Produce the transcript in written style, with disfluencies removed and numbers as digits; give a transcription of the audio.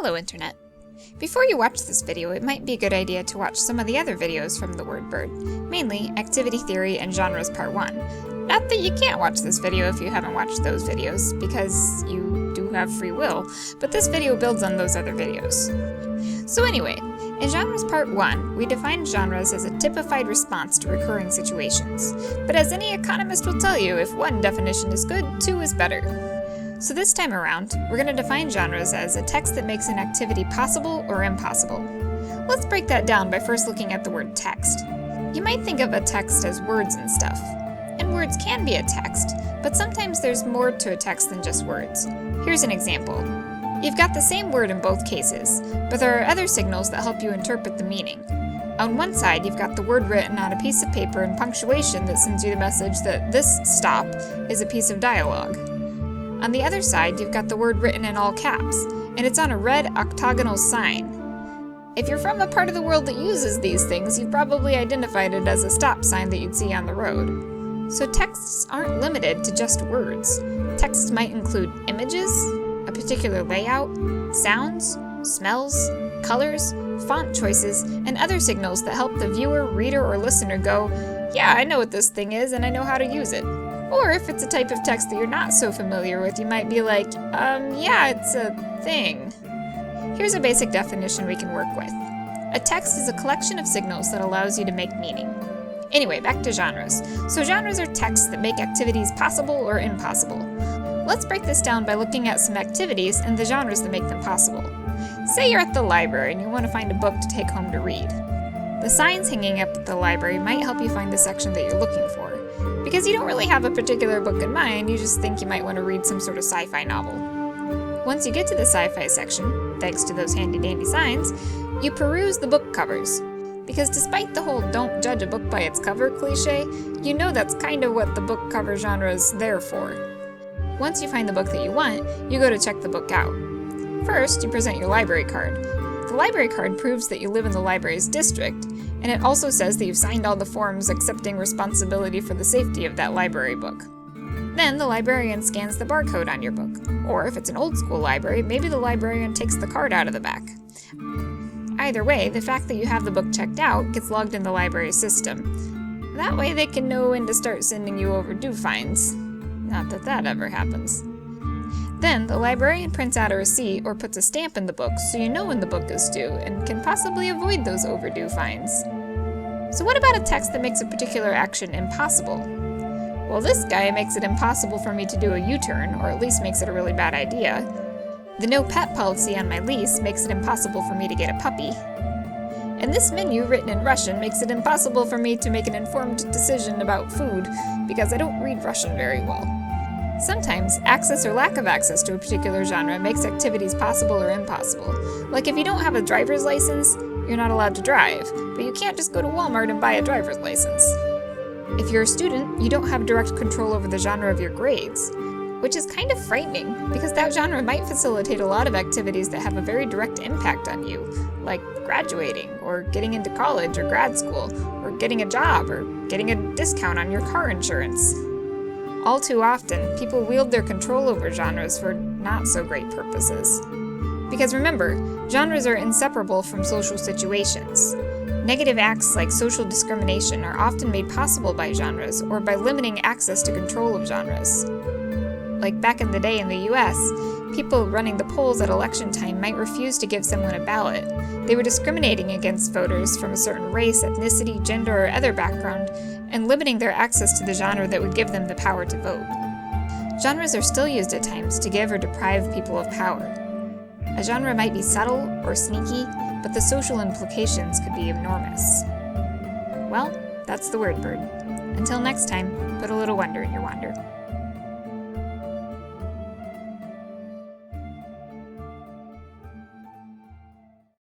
Hello Internet! Before you watch this video, it might be a good idea to watch some of the other videos from The Word Bird, mainly Activity Theory and Genres Part 1. Not that you can't watch this video if you haven't watched those videos, because you do have free will, but this video builds on those other videos. So anyway, in Genres Part 1, we define genres as a typified response to recurring situations. But as any economist will tell you, if one definition is good, two is better. So this time around, we're going to define genres as a text that makes an activity possible or impossible. Let's break that down by first looking at the word text. You might think of a text as words and stuff. And words can be a text, but sometimes there's more to a text than just words. Here's an example. You've got the same word in both cases, but there are other signals that help you interpret the meaning. On one side, you've got the word written on a piece of paper and punctuation that sends you the message that this stop is a piece of dialogue. On the other side, you've got the word written in all caps, and it's on a red octagonal sign. If you're from a part of the world that uses these things, you've probably identified it as a stop sign that you'd see on the road. So texts aren't limited to just words. Text might include images, a particular layout, sounds, smells, colors, font choices, and other signals that help the viewer, reader, or listener go, yeah, I know what this thing is and I know how to use it. Or if it's a type of text that you're not so familiar with, you might be like, yeah, it's a thing. Here's a basic definition we can work with. A text is a collection of signals that allows you to make meaning. Anyway, back to genres. So genres are texts that make activities possible or impossible. Let's break this down by looking at some activities and the genres that make them possible. Say you're at the library and you want to find a book to take home to read. The signs hanging up at the library might help you find the section that you're looking for. Because you don't really have a particular book in mind, you just think you might want to read some sort of sci-fi novel. Once you get to the sci-fi section, thanks to those handy-dandy signs, you peruse the book covers. Because despite the whole don't judge a book by its cover cliche, you know that's kind of what the book cover genre is there for. Once you find the book that you want, you go to check the book out. First, you present your library card. The library card proves that you live in the library's district, and it also says that you've signed all the forms accepting responsibility for the safety of that library book. Then the librarian scans the barcode on your book, or if it's an old school library, maybe the librarian takes the card out of the back. Either way, the fact that you have the book checked out gets logged in the library system. That way they can know when to start sending you overdue fines. Not that that ever happens. Then, the librarian prints out a receipt or puts a stamp in the book so you know when the book is due and can possibly avoid those overdue fines. So what about a text that makes a particular action impossible? Well, this guy makes it impossible for me to do a U-turn, or at least makes it a really bad idea. The no pet policy on my lease makes it impossible for me to get a puppy. And this menu, written in Russian, makes it impossible for me to make an informed decision about food, because I don't read Russian very well. Sometimes, access or lack of access to a particular genre makes activities possible or impossible. Like if you don't have a driver's license, you're not allowed to drive, but you can't just go to Walmart and buy a driver's license. If you're a student, you don't have direct control over the genre of your grades, which is kind of frightening, because that genre might facilitate a lot of activities that have a very direct impact on you, like graduating, or getting into college or grad school, or getting a job, or getting a discount on your car insurance. All too often, people wield their control over genres for not-so-great purposes. Because remember, genres are inseparable from social situations. Negative acts like social discrimination are often made possible by genres or by limiting access to control of genres. Like back in the day in the US, people running the polls at election time might refuse to give someone a ballot. They were discriminating against voters from a certain race, ethnicity, gender, or other background, and limiting their access to the genre that would give them the power to vote. Genres are still used at times to give or deprive people of power. A genre might be subtle or sneaky, but the social implications could be enormous. Well, that's the Word Bird. Until next time, put a little wonder in your wander.